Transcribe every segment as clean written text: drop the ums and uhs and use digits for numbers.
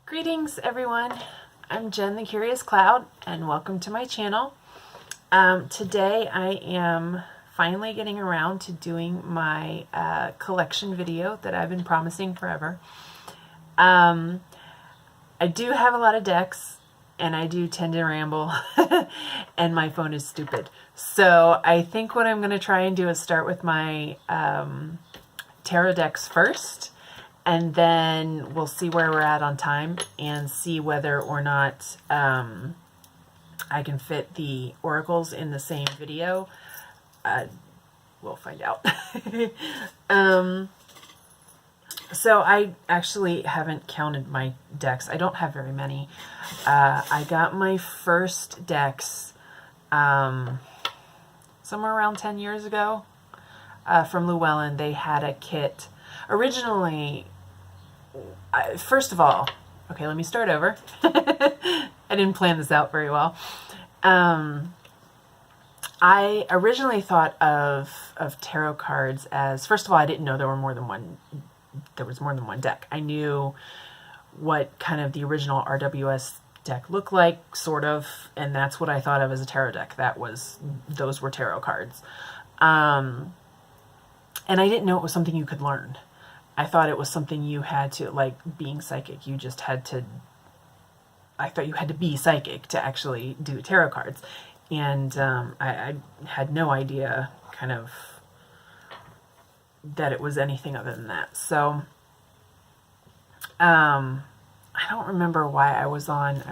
Greetings everyone, I'm Jen the Curious Cloud and welcome to my channel. Today I am finally getting around to doing my collection video that I've been promising forever. I do have a lot of decks and I do tend to ramble and my phone is stupid. So I think what I'm going to try and do is start with my tarot decks first. And then we'll see where we're at on time and see whether or not I can fit the oracles in the same video. We'll find out. So I actually haven't counted my decks. I don't have very many. I got my first decks somewhere around 10 years ago from Llewellyn. They had a kit. Originally, first of all, okay, let me start over. I didn't plan this out very well. I originally thought of tarot cards as, first of all, I didn't know there was more than one deck. I knew what kind of the original RWS deck looked like, sort of, and that's what I thought of as a tarot deck. Those were tarot cards. And I didn't know it was something you could learn. I thought it was something you had to, like being psychic, you just had to, I thought you had to be psychic to actually do tarot cards. And I had no idea kind of that it was anything other than that. So I don't remember why I was on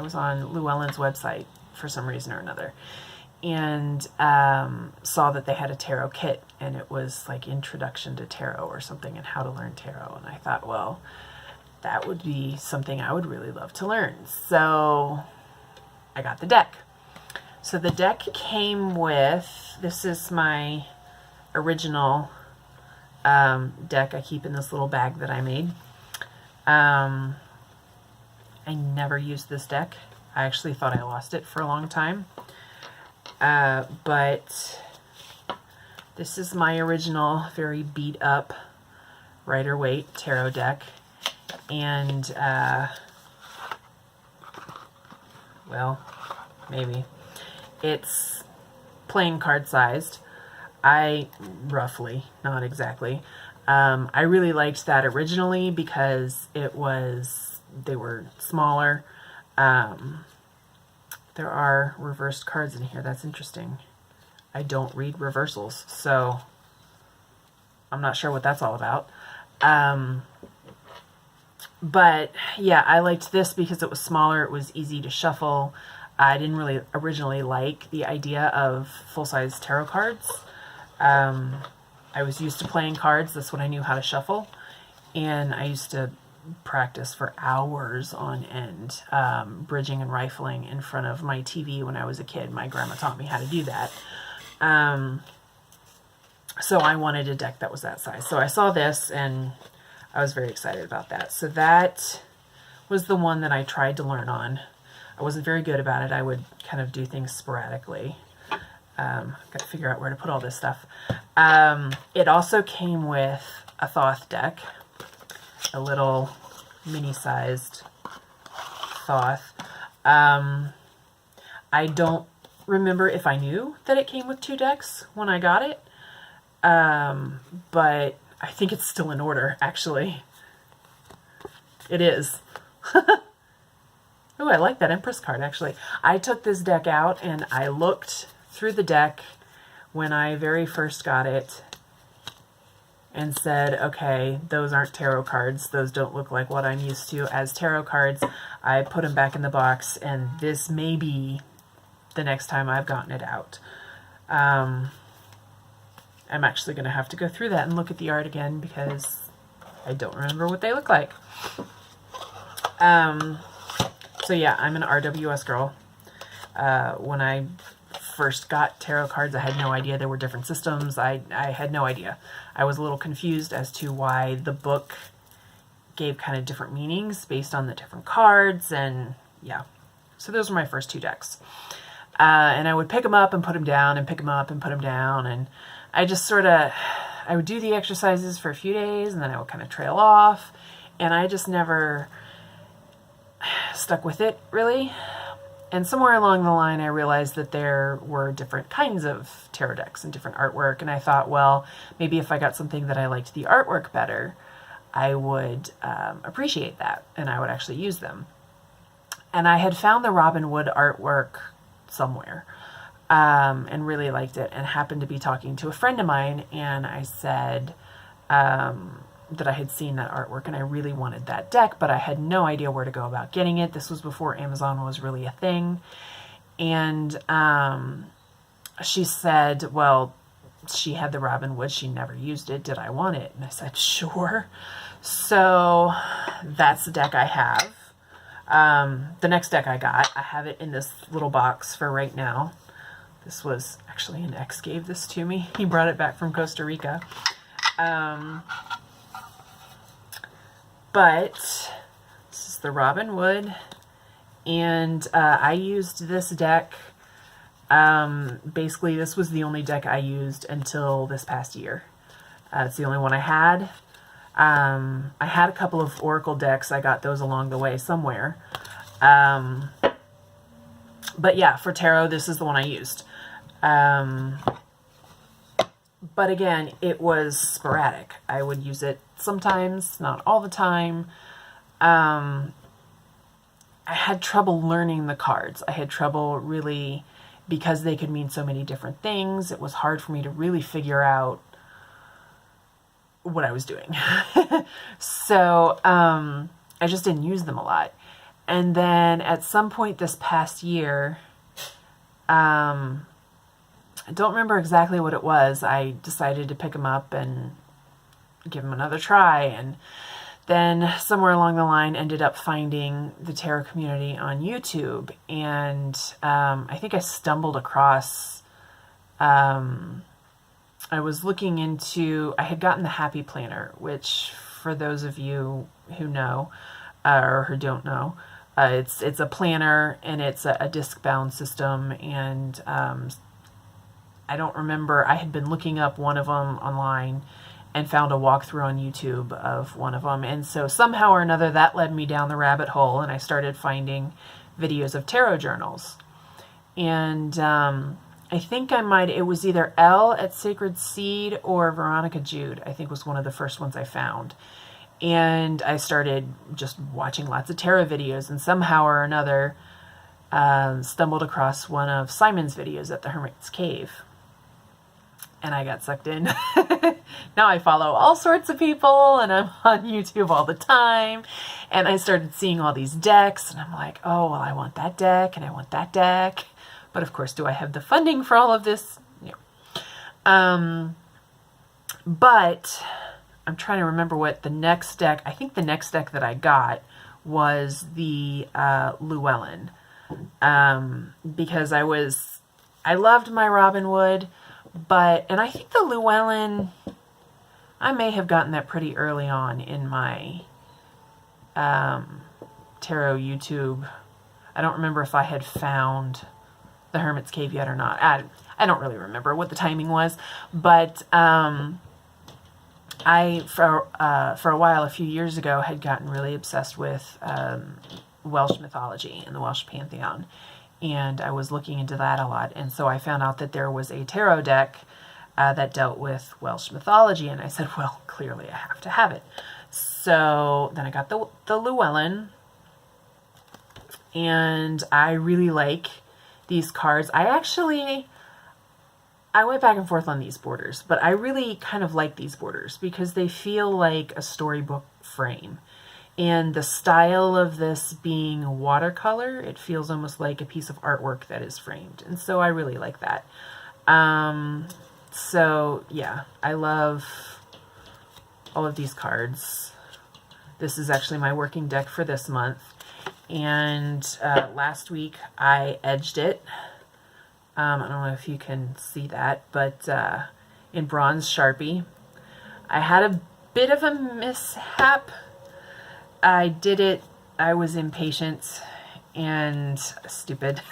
Llewellyn's website for some reason or another, and saw that they had a tarot kit, and it was like Introduction to Tarot or something, and how to learn tarot. And I thought, well, that would be something I would really love to learn. So I got the deck. So the deck came with, this is my original deck I keep in this little bag that I made. I never used this deck. I actually thought I lost it for a long time. But this is my original, very beat up Rider-Waite tarot deck. And, well, maybe. It's playing card sized. Roughly, not exactly. I really liked that originally because they were smaller. There are reversed cards in here. That's interesting. I don't read reversals, so I'm not sure what that's all about. But yeah, I liked this because it was smaller. It was easy to shuffle. I didn't really originally like the idea of full-size tarot cards. I was used to playing cards. That's what I knew how to shuffle. And I used to practice for hours on end, bridging and rifling in front of my TV when I was a kid. My grandma taught me how to do that. So I wanted a deck that was that size. So I saw this and I was very excited about that. So that was the one that I tried to learn on. I wasn't very good about it. I would kind of do things sporadically. Got to figure out where to put all this stuff. It also came with a Thoth deck, a little mini-sized Thoth. I don't remember if I knew that it came with 2 decks when I got it, but I think it's still in order, actually. It is. Oh, I like that Empress card, actually. I took this deck out and I looked through the deck when I very first got it and said, okay, those aren't tarot cards. Those don't look like what I'm used to as tarot cards. I put them back in the box, and this may be the next time I've gotten it out. I'm actually going to have to go through that and look at the art again because I don't remember what they look like. So yeah, I'm an RWS girl. When I first got tarot cards, I had no idea there were different systems. I had no idea. I was a little confused as to why the book gave kind of different meanings based on the different cards, and yeah. So those were my first 2 decks. And I would pick them up and put them down, and pick them up and put them down, and I just sort of, I would do the exercises for a few days, and then I would kind of trail off, and I just never, stuck with it, really. And somewhere along the line, I realized that there were different kinds of tarot decks and different artwork. And I thought, well, maybe if I got something that I liked the artwork better, I would appreciate that and I would actually use them. And I had found the Robin Wood artwork somewhere and really liked it, and happened to be talking to a friend of mine, and I said that I had seen that artwork and I really wanted that deck, but I had no idea where to go about getting it. This was before Amazon was really a thing. And she said, well, she had the Robin Wood, she never used it, did I want it? And I said, sure. So that's the deck I have. The next deck I got, I have it in this little box for right now. This was actually an ex gave this to me. He brought it back from Costa Rica. But this is the Robin Wood, and I used this deck. Basically, this was the only deck I used until this past year. It's the only one I had. I had a couple of Oracle decks. I got those along the way somewhere. But yeah, for tarot, this is the one I used. But again, it was sporadic. I would use it sometimes, not all the time. I had trouble learning the cards. I had trouble really, because they could mean so many different things. It was hard for me to really figure out what I was doing. So I just didn't use them a lot. And then at some point this past year, I don't remember exactly what it was. I decided to pick them up and give them another try. And then somewhere along the line ended up finding the tarot community on YouTube. And I think I stumbled across, I was looking into, I had gotten the Happy Planner, which for those of you who know or who don't know, it's a planner, and it's a disc bound system. And I don't remember, I had been looking up one of them online and found a walkthrough on YouTube of one of them. And so somehow or another that led me down the rabbit hole, and I started finding videos of tarot journals. And I think it was either Elle at Sacred Seed or Veronica Jude, I think was one of the first ones I found. And I started just watching lots of tarot videos, and somehow or another stumbled across one of Simon's videos at the Hermit's Cave. And I got sucked in. Now I follow all sorts of people, and I'm on YouTube all the time. And I started seeing all these decks, and I'm like, oh, well, I want that deck, and I want that deck. But of course, do I have the funding for all of this? No. But I'm trying to remember what the next deck, I think the next deck that I got was the Llewellyn. Because I loved my Robin Wood, and I think the Llewellyn, I may have gotten that pretty early on in my tarot YouTube. I don't remember if I had found the Hermit's Cave yet or not. I don't really remember what the timing was, but I, for a while, a few years ago, had gotten really obsessed with Welsh mythology and the Welsh pantheon. And I was looking into that a lot. And so I found out that there was a tarot deck that dealt with Welsh mythology. And I said, well, clearly I have to have it. So then I got the Llewellyn. And I really like these cards. I went back and forth on these borders, but I really kind of like these borders because they feel like a storybook frame. And the style of this being watercolor, it feels almost like a piece of artwork that is framed. And so I really like that. So yeah, I love all of these cards. This is actually my working deck for this month. And last week I edged it. I don't know if you can see that, but in bronze Sharpie. I had a bit of a mishap. I did it, I was impatient and stupid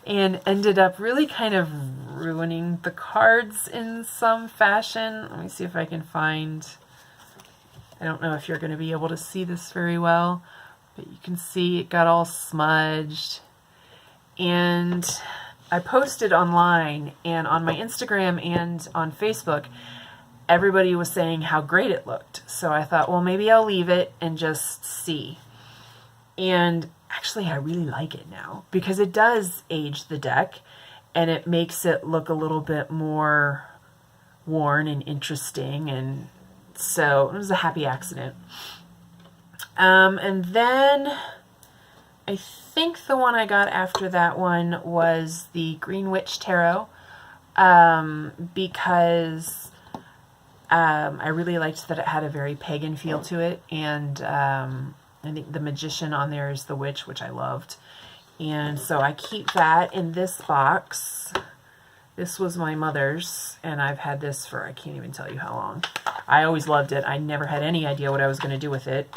and ended up really kind of ruining the cards in some fashion. Let me see if I can find, I don't know if you're going to be able to see this very well, but you can see it got all smudged. And I posted online and on my Instagram and on Facebook, everybody was saying how great it looked. So I thought, well, maybe I'll leave it and just see. And actually, I really like it now because it does age the deck and it makes it look a little bit more worn and interesting. And so it was a happy accident. And then I think the one I got after that one was the Green Witch Tarot, because I really liked that it had a very pagan feel to it, and I think the magician on there is the witch, which I loved. And so I keep that in this box. This was my mother's, and I've had this for, I can't even tell you how long. I always loved it. I never had any idea what I was going to do with it,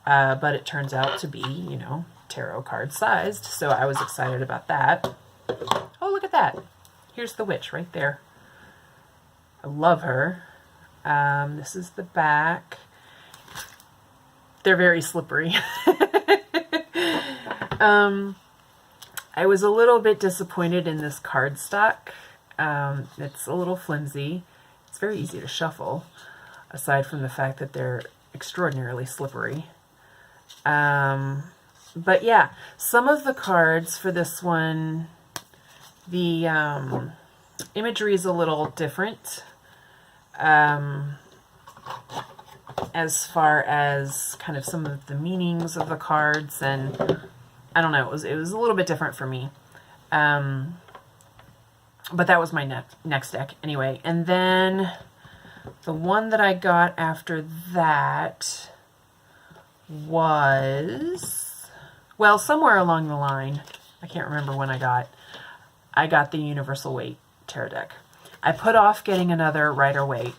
but it turns out to be, you know, tarot card sized, so I was excited about that. Oh, look at that. Here's the witch right there. I love her. This is the back. They're very slippery. I was a little bit disappointed in this cardstock. It's a little flimsy. It's very easy to shuffle, aside from the fact that they're extraordinarily slippery. But yeah, some of the cards for this one, the imagery is a little different. As far as kind of some of the meanings of the cards, and I don't know, it was a little bit different for me. But that was my next deck anyway. And then the one that I got after that was, well, somewhere along the line, I can't remember when I got the Universal Weight Tarot deck. I put off getting another Rider-Waite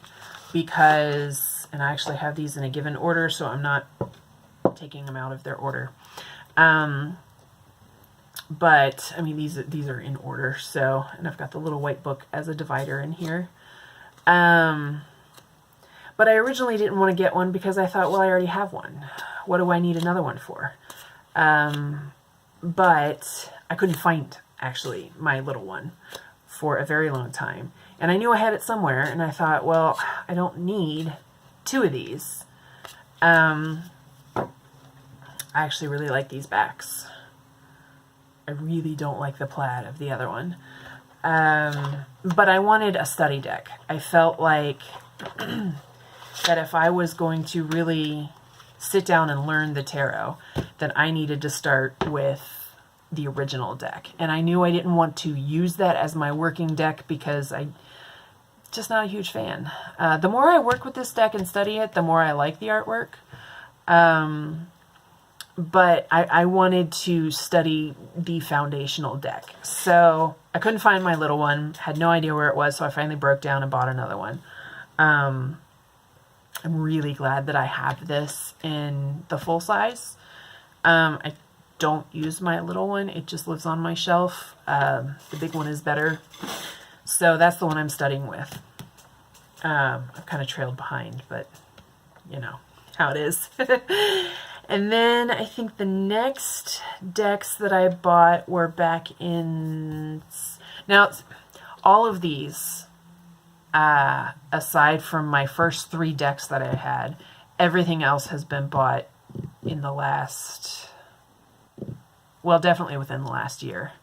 because, and I actually have these in a given order, so I'm not taking them out of their order. But I mean, these are in order, so, and I've got the little white book as a divider in here. But I originally didn't want to get one because I thought, well, I already have one. What do I need another one for? But I couldn't find, actually, my little one for a very long time. And I knew I had it somewhere, and I thought, well, I don't need two of these. I actually really like these backs. I really don't like the plaid of the other one. But I wanted a study deck. I felt like that if I was going to really sit down and learn the tarot, that I needed to start with the original deck. And I knew I didn't want to use that as my working deck because I'm just not a huge fan. The more I work with this deck and study it, the more I like the artwork. But I wanted to study the foundational deck. So I couldn't find my little one, had no idea where it was, so I finally broke down and bought another one. I'm really glad that I have this in the full size. I don't use my little one. It just lives on my shelf. The big one is better. So that's the one I'm studying with. I've kind of trailed behind, but you know how it is. And then I think the next decks that I bought were back in... Now, all of these, aside from my first 3 decks that I had, everything else has been bought in the last... Well, definitely within the last year.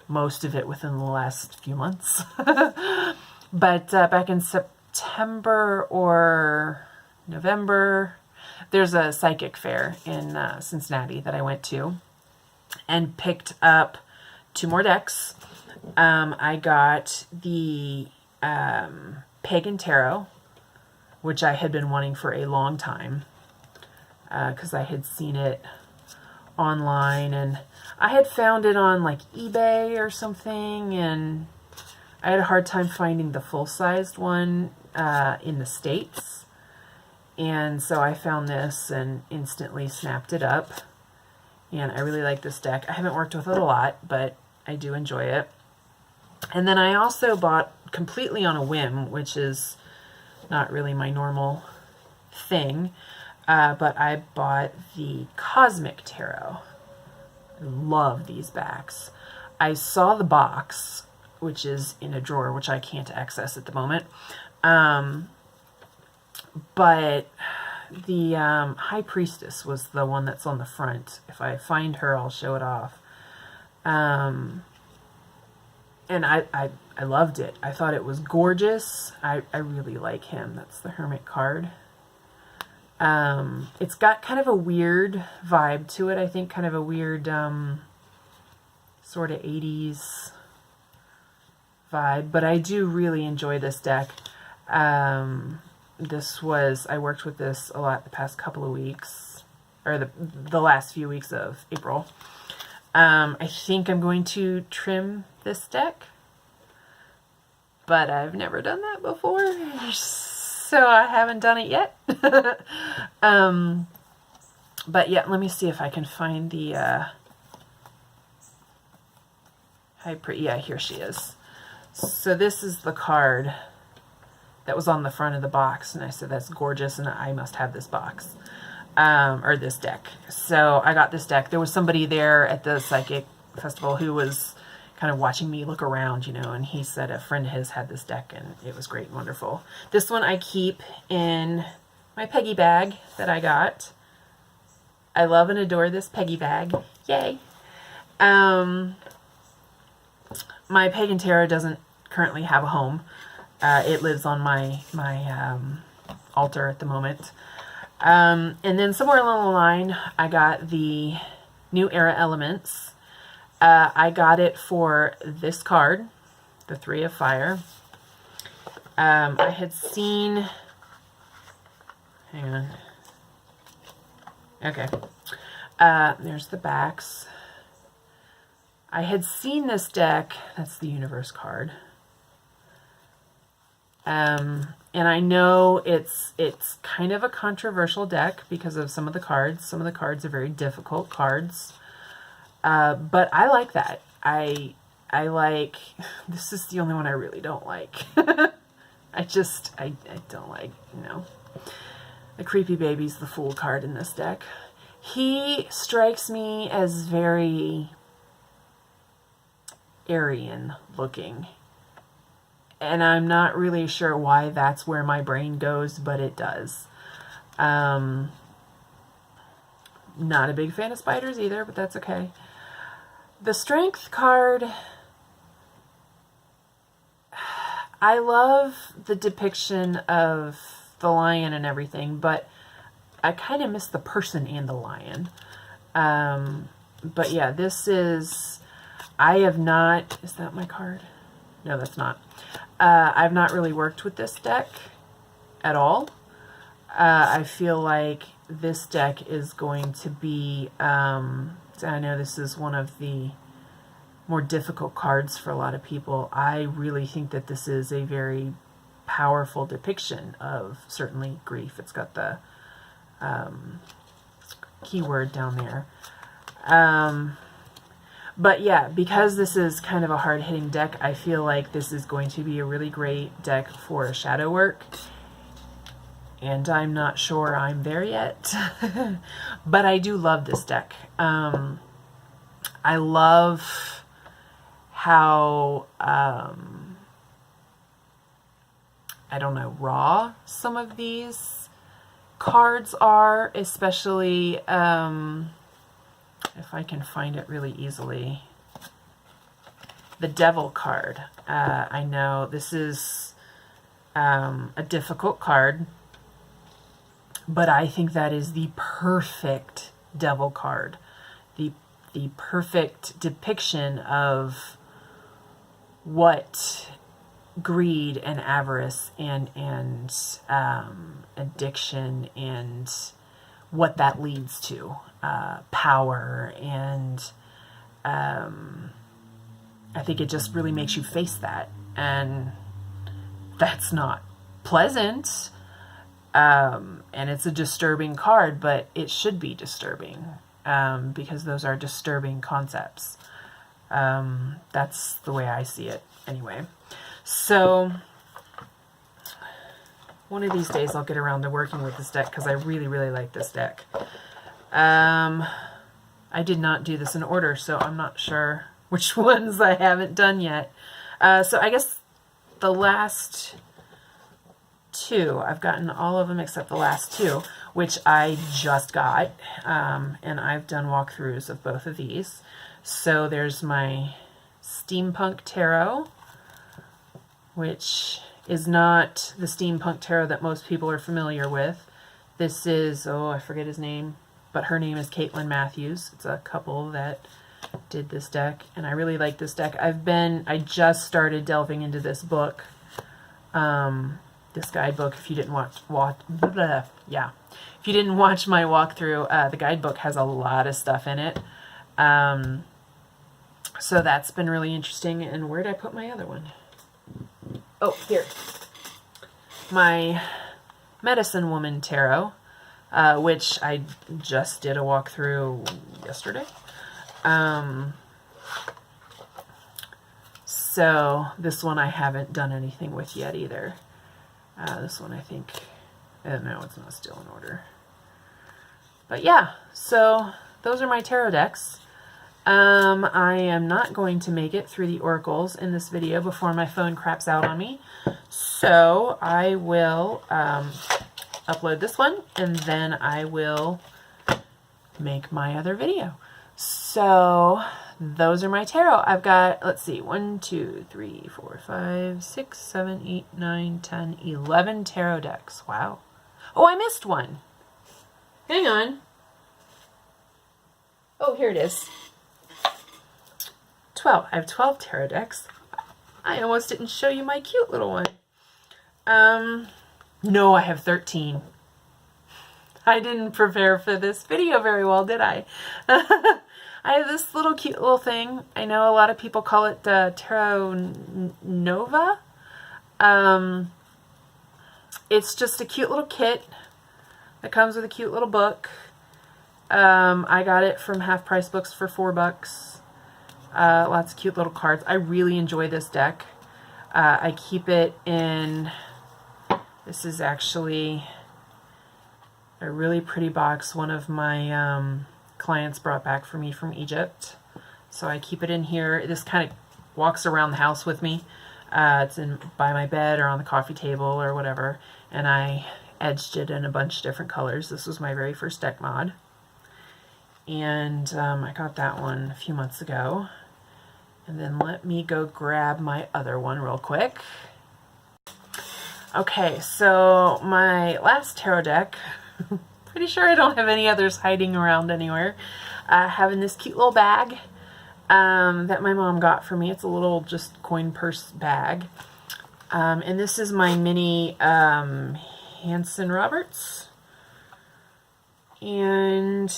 Most of it within the last few months. But back in September or November... There's a psychic fair in Cincinnati that I went to and picked up 2 more decks. I got the Pagan Tarot, which I had been wanting for a long time because I had seen it online and I had found it on like eBay or something, and I had a hard time finding the full-sized one in the States. And so I found this and instantly snapped it up. And I really like this deck. I haven't worked with it a lot, but I do enjoy it. And then I also bought, completely on a whim, which is not really my normal thing, but I bought the Cosmic Tarot. I love these backs. I saw the box, which is in a drawer, which I can't access at the moment. But the High Priestess was the one that's on the front. If I find her, I'll show it off. And I loved it. I thought it was gorgeous. I really like him. That's the Hermit card. It's got kind of a weird vibe to it. I think kind of a weird sort of 80s vibe. But I do really enjoy this deck. I worked with this a lot the past couple of weeks, or the last few weeks of April. I think I'm going to trim this deck, but I've never done that before, so I haven't done it yet. But yeah, let me see if I can find the yeah, here she is. So this is the card that was on the front of the box, and I said that's gorgeous and I must have this box, or this deck. So I got this deck. There was somebody there at the Psychic Festival who was kind of watching me look around, you know, and he said a friend of his had this deck and it was great and wonderful. This one I keep in my Peggy bag that I got. I love and adore this Peggy bag. Yay! My Pagan Tarot doesn't currently have a home. It lives on my altar at the moment. And then somewhere along the line, I got the New Era Elements. I got it for this card, the Three of Fire. I had seen... Hang on. Okay. There's the backs. I had seen this deck. That's the Universe card. And I know it's kind of a controversial deck because of some of the cards. Some of the cards are very difficult cards. But I like that. I like, this is the only one I really don't like. I don't like, you know, the Creepy Baby's the Fool card in this deck. He strikes me as very Aryan looking. And I'm not really sure why that's where my brain goes, but it does. Not a big fan of spiders either, but that's okay. The Strength card, I love the depiction of the lion and everything, but I kind of miss the person and the lion. But yeah, this is, I have not, is that my card? No, that's not. I've not really worked with this deck at all. I feel like this deck is going to be, I know this is one of the more difficult cards for a lot of people. I really think that this is a very powerful depiction of certainly grief. It's got the keyword down there. But yeah, because this is kind of a hard-hitting deck, I feel like this is going to be a really great deck for shadow work. And I'm not sure I'm there yet. But I do love this deck. I love how, I don't know, raw some of these cards are, especially, if I can find it really easily. The Devil card. I know this is a difficult card, but I think that is the perfect Devil card. The perfect depiction of what greed and avarice and addiction and what that leads to. Power, and I think it just really makes you face that, and that's not pleasant, and it's a disturbing card, but it should be disturbing, because those are disturbing concepts. That's the way I see it anyway. So one of these days I'll get around to working with this deck because I really, really like this deck. I did not do this in order, so I'm not sure which ones I haven't done yet. So I guess the last two, I've gotten all of them except the last two, which I just got, and I've done walkthroughs of both of these. So there's my Steampunk Tarot, which is not the Steampunk Tarot that most people are familiar with. This is, oh, I forget his name, but her name is Caitlin Matthews. It's a couple that did this deck, and I really like this deck. I just started delving into this book, this guidebook. If you didn't watch if you didn't watch my walkthrough, the guidebook has a lot of stuff in it. So that's been really interesting. And where did I put my other one? Oh, here. My Medicine Woman Tarot, which I just did a walkthrough yesterday. So this one I haven't done anything with yet either. This one I think, no, it's not still in order. But yeah, so those are my tarot decks. I am not going to make it through the oracles in this video before my phone craps out on me. So I will upload this one, and then I will make my other video. So those are my tarot. I've got, let's see, 1, 2, 3, 4, 5, 6, 7, 8, 9, 10, 11 tarot decks. Wow. Oh, I missed one. Hang on. Oh, here it is. 12. I have 12 tarot decks. I almost didn't show you my cute little one. No, I have 13. I didn't prepare for this video very well, did I? I have this little cute little thing. I know a lot of people call it Tarot Nova. It's just a cute little kit that comes with a cute little book. I got it from Half Price Books for $4. Lots of cute little cards. I really enjoy this deck. I keep it in, this is actually a really pretty box one of my clients brought back for me from Egypt. So I keep it in here. This kind of walks around the house with me. It's in by my bed or on the coffee table or whatever. And I edged it in a bunch of different colors. This was my very first deck mod. And I got that one a few months ago. And then let me go grab my other one real quick. Okay, so my last tarot deck, pretty sure I don't have any others hiding around anywhere. I have in this cute little bag that my mom got for me. It's a little just coin purse bag. And this is my mini Hanson Roberts. And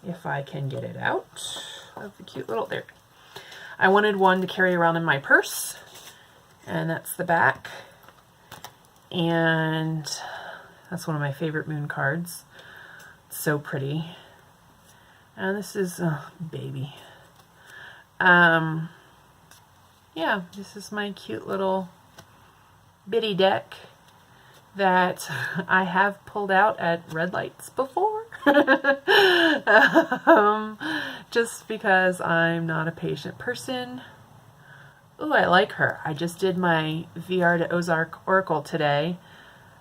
if I can get it out of the cute little, there. I wanted one to carry around in my purse, and that's the back. And that's one of my favorite moon cards. It's so pretty. And this is baby. Yeah, this is my cute little bitty deck that I have pulled out at red lights before. Just because I'm not a patient person. Ooh, I like her. I just did my VR to Ozark Oracle today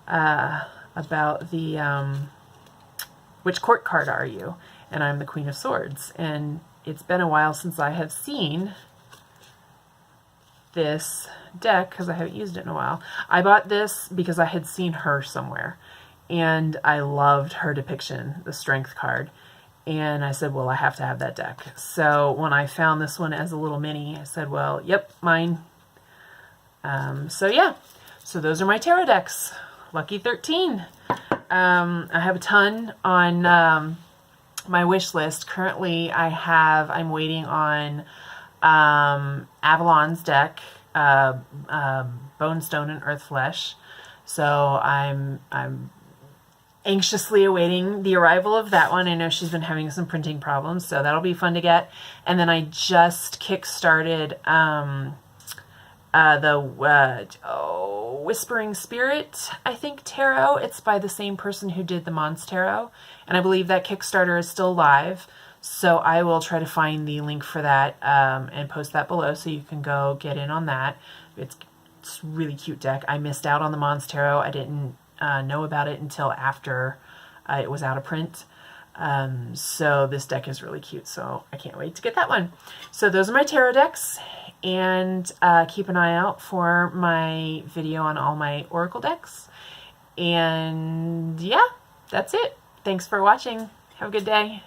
about the which court card are you? And I'm the Queen of Swords. And it's been a while since I have seen this deck because I haven't used it in a while. I bought this because I had seen her somewhere. And I loved her depiction, the Strength card. And I said, well, I have to have that deck. So when I found this one as a little mini, I said, well, yep, mine. So yeah, so those are my tarot decks. Lucky 13. I have a ton on my wish list. Currently, I'm waiting on Avalon's deck, Bone, Stone, and Earth Flesh. So I'm anxiously awaiting the arrival of that one. I know she's been having some printing problems, so that'll be fun to get. And then I just kickstarted Whispering Spirit, I think, tarot. It's by the same person who did the Mons Tarot, and I believe that Kickstarter is still live. So I will try to find the link for that and post that below so you can go get in on that. It's a really cute deck. I missed out on the Mons Tarot. I didn't know about it until after it was out of print. So this deck is really cute, so I can't wait to get that one. So those are my tarot decks, and keep an eye out for my video on all my oracle decks. And yeah, that's it. Thanks for watching. Have a good day.